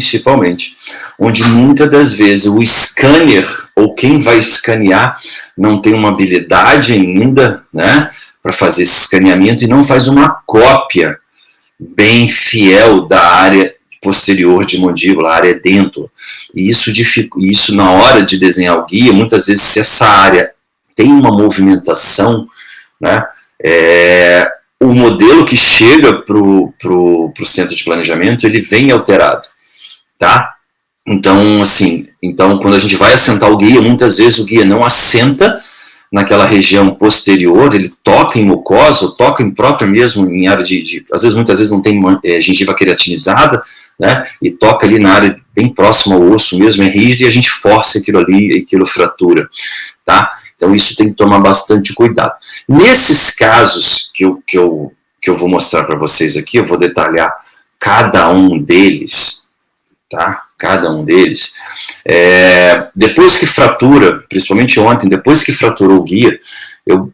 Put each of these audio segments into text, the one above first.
principalmente, onde muitas das vezes o scanner, ou quem vai escanear, não tem uma habilidade ainda, né, para fazer esse escaneamento e não faz uma cópia bem fiel da área posterior de mandíbula, a área dentro. E isso na hora de desenhar o guia, muitas vezes se essa área tem uma movimentação, né, o modelo que chega para o centro de planejamento, ele vem alterado, tá? Então, assim, quando a gente vai assentar o guia, muitas vezes o guia não assenta naquela região posterior, ele toca em mucosa, ou toca em própria mesmo, em área muitas vezes não tem gengiva queratinizada, né, e toca ali na área bem próxima ao osso mesmo, é rígido, e a gente força aquilo ali, e aquilo fratura, tá? Então isso tem que tomar bastante cuidado. Nesses casos que eu vou mostrar para vocês aqui, eu vou detalhar cada um deles, tá? Cada um deles. Depois que fratura, principalmente ontem, depois que fraturou o guia, eu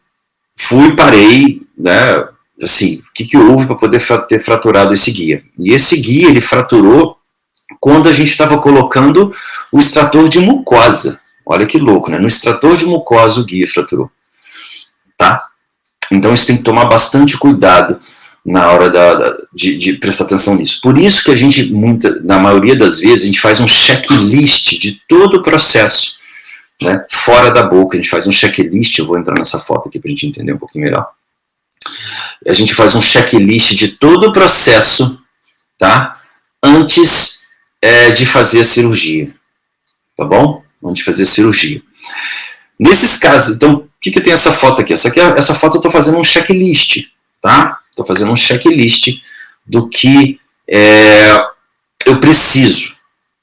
parei, né, assim, o que houve para poder ter fraturado esse guia? E esse guia, ele fraturou quando a gente estava colocando o extrator de mucosa. Olha que louco, né? No extrator de mucosa o guia fraturou, tá? Então isso tem que tomar bastante cuidado na hora de prestar atenção nisso. Por isso que a gente, na maioria das vezes, a gente faz um checklist de todo o processo, né? Fora da boca, a gente faz um checklist, eu vou entrar nessa foto aqui para a gente entender um pouquinho melhor. A gente faz um checklist de todo o processo, tá? Antes de fazer a cirurgia, tá bom? Antes de fazer a cirurgia. Nesses casos, então, o que tem essa foto aqui? Essa foto eu estou fazendo um checklist, tá? Estou fazendo um checklist do que eu preciso,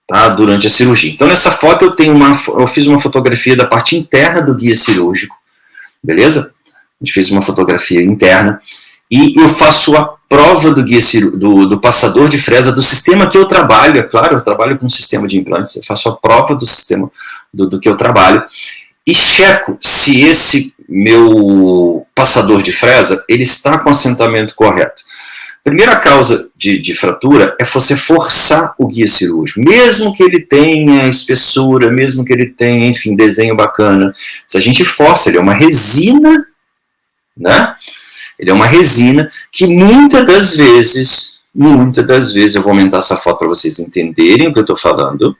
tá? Durante a cirurgia. Então, nessa foto eu fiz uma fotografia da parte interna do guia cirúrgico, beleza? A gente fez uma fotografia interna e eu faço a prova do guia do passador de fresa do sistema que eu trabalho. É claro, eu trabalho com um sistema de implantes, eu faço a prova do sistema do que eu trabalho e checo se esse meu passador de fresa ele está com o assentamento correto. Primeira causa de fratura é você forçar o guia cirúrgico, mesmo que ele tenha espessura, mesmo que ele tenha, enfim, desenho bacana. Se a gente força, ele é uma resina, né? Ele é uma resina que muitas das vezes, eu vou aumentar essa foto para vocês entenderem o que eu estou falando.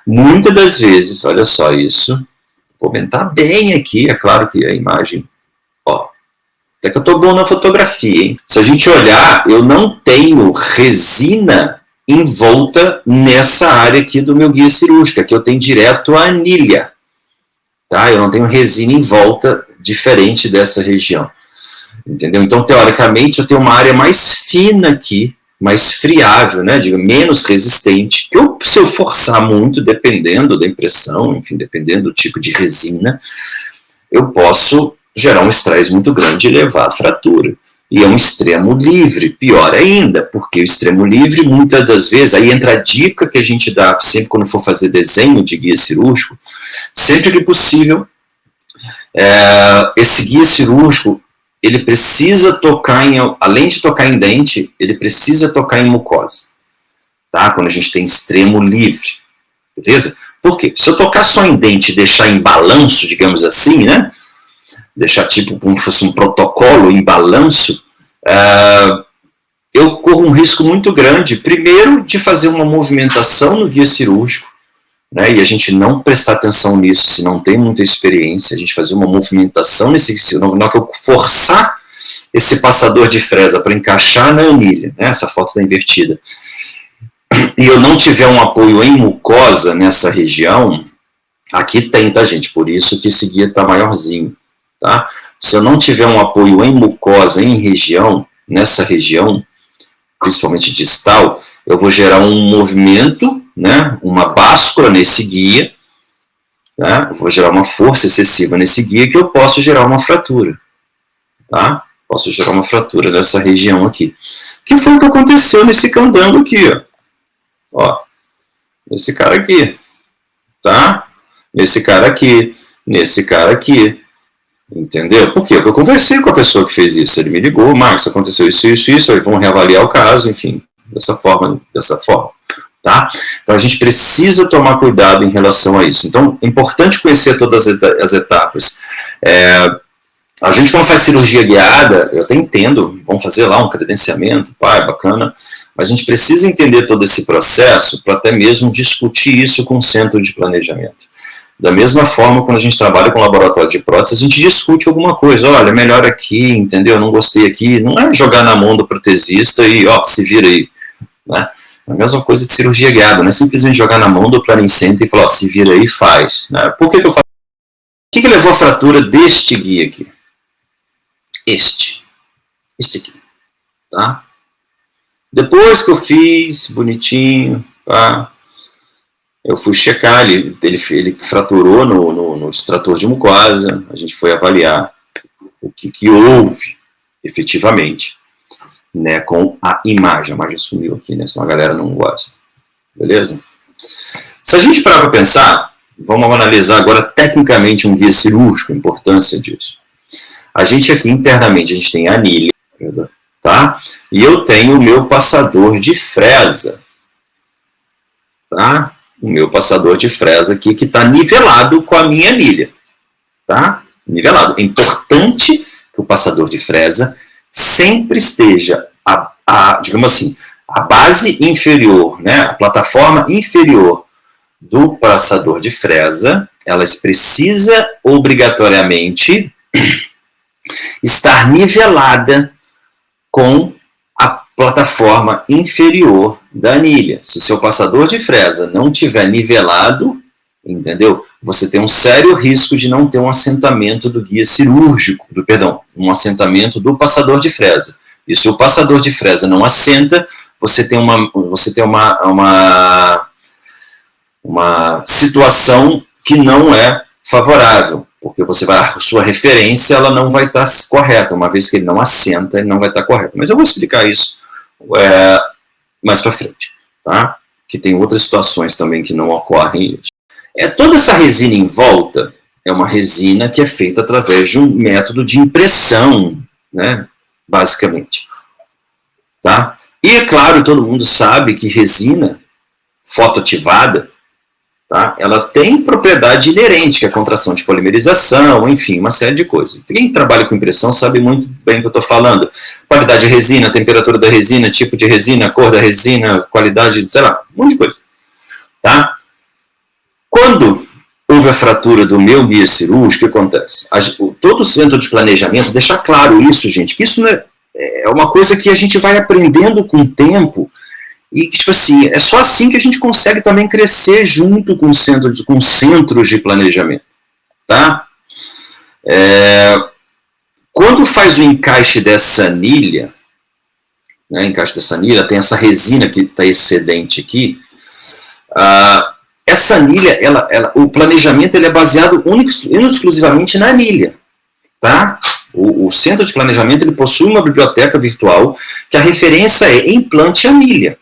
Muitas das vezes, olha só isso, vou aumentar bem aqui, é claro que a imagem, ó, até que eu estou bom na fotografia, hein? Se a gente olhar, eu não tenho resina em volta nessa área aqui do meu guia cirúrgico, aqui eu tenho direto a anilha, tá? Eu não tenho resina em volta diferente dessa região. Entendeu? Então, teoricamente, eu tenho uma área mais fina aqui, mais friável, né? Digo, menos resistente, que se eu forçar muito, dependendo da impressão, enfim, dependendo do tipo de resina, eu posso gerar um estresse muito grande e levar a fratura. E é um extremo livre, pior ainda, porque o extremo livre, muitas das vezes, aí entra a dica que a gente dá sempre quando for fazer desenho de guia cirúrgico, sempre que possível, esse guia cirúrgico, ele precisa tocar além de tocar em dente, ele precisa tocar em mucosa, tá? Quando a gente tem extremo livre, beleza? Por quê? Se eu tocar só em dente e deixar em balanço, digamos assim, né? Deixar tipo como se fosse um protocolo em balanço, eu corro um risco muito grande, primeiro, de fazer uma movimentação no guia cirúrgico, né, e a gente não prestar atenção nisso, se não tem muita experiência, a gente fazer uma movimentação na hora que eu forçar esse passador de fresa para encaixar na anilha, né, essa foto está invertida, e eu não tiver um apoio em mucosa nessa região, aqui tem, tá, gente? Por isso que esse guia está maiorzinho, tá? Se eu não tiver um apoio em mucosa, nessa região, principalmente distal, eu vou gerar um movimento, né, uma báscula nesse guia, né, eu vou gerar uma força excessiva nesse guia que eu posso gerar uma fratura, tá? Posso gerar uma fratura nessa região aqui. Que foi o que aconteceu nesse candango aqui, ó. Esse cara aqui, tá? Nesse cara aqui, entendeu? Por quê? Porque eu conversei com a pessoa que fez isso, ele me ligou, Marcos, aconteceu isso, aí vamos reavaliar o caso, enfim, dessa forma. Tá? Então a gente precisa tomar cuidado em relação a isso. Então é importante conhecer todas as etapas. A gente, quando faz cirurgia guiada, eu até entendo, vamos fazer lá um credenciamento, é bacana, mas a gente precisa entender todo esse processo para até mesmo discutir isso com o centro de planejamento. Da mesma forma, quando a gente trabalha com laboratório de prótese, a gente discute alguma coisa, olha, melhor aqui, entendeu? Não gostei aqui, não é jogar na mão do protesista e, se vira aí, né? A mesma coisa de cirurgia guiada, não é simplesmente jogar na mão do planning center e falar, se vira aí e faz. Né? Por que eu falo? O que levou a fratura deste guia aqui? Este aqui, tá? Depois que eu fiz, bonitinho, tá? Eu fui checar, ele fraturou no extrator de mucosa, a gente foi avaliar o que houve, efetivamente, né, com a imagem sumiu aqui, né, senão a galera não gosta, beleza? Se a gente parar para pensar, vamos analisar agora tecnicamente um guia cirúrgico, a importância disso. A gente aqui internamente, a gente tem a anilha, tá? E eu tenho o meu passador de fresa, tá? O meu passador de fresa aqui que está nivelado com a minha anilha, tá? Nivelado. É importante que o passador de fresa sempre esteja, digamos assim, a base inferior, né? A plataforma inferior do passador de fresa, ela precisa obrigatoriamente estar nivelada com a plataforma inferior da anilha. Se seu passador de fresa não tiver nivelado, entendeu? Você tem um sério risco de não ter um assentamento do guia cirúrgico, um assentamento do passador de fresa. E se o passador de fresa não assenta, você tem uma situação que não é favorável, porque a sua referência ela não vai estar correta, uma vez que ele não assenta, ele não vai estar correto. Mas eu vou explicar isso mais para frente, tá? Que tem outras situações também que não ocorrem. Toda essa resina em volta é uma resina que é feita através de um método de impressão, né? Basicamente, tá? E é claro, todo mundo sabe que resina fotoativada, tá? Ela tem propriedade inerente, que é a contração de polimerização, enfim, uma série de coisas. Quem trabalha com impressão sabe muito bem o que eu estou falando. Qualidade da resina, temperatura da resina, tipo de resina, cor da resina, qualidade, sei lá, um monte de coisa. Tá? Quando houve a fratura do meu guia cirúrgico, o que acontece? Todo o centro de planejamento, deixar claro isso, gente, que isso não é uma coisa que a gente vai aprendendo com o tempo. E, tipo assim, é só assim que a gente consegue também crescer junto com centros de planejamento, tá? Quando faz o encaixe dessa anilha, né, tem essa resina que está excedente aqui, essa anilha, o planejamento ele é baseado único e exclusivamente na anilha, tá? O centro de planejamento ele possui uma biblioteca virtual que a referência é implante anilha.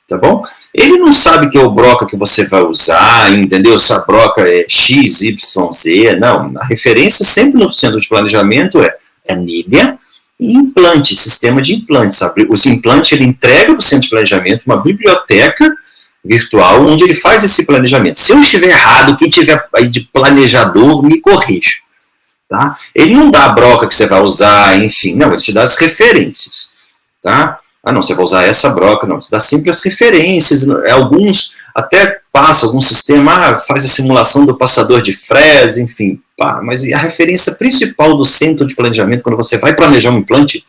Tá bom? Ele não sabe que é o broca que você vai usar, entendeu? Se a broca é X, Y, Z, não. A referência sempre no centro de planejamento é anilha e implante, sistema de implantes. Sabe? Os implantes ele entrega para o centro de planejamento uma biblioteca virtual onde ele faz esse planejamento. Se eu estiver errado, quem tiver aí de planejador, me corrija. Tá? Ele não dá a broca que você vai usar, enfim, não, ele te dá as referências. Tá? Não, você vai usar essa broca, não, você dá sempre as referências, alguns até passam algum sistema, faz a simulação do passador de fresa, enfim, mas a referência principal do centro de planejamento, quando você vai planejar um implante,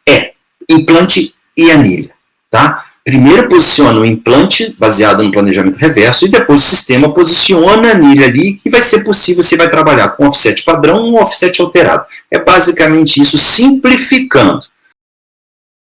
é implante e anilha, tá? Primeiro posiciona o implante, baseado no planejamento reverso, e depois o sistema posiciona a anilha ali, que vai ser possível, você vai trabalhar com offset padrão ou offset alterado. É basicamente isso, simplificando.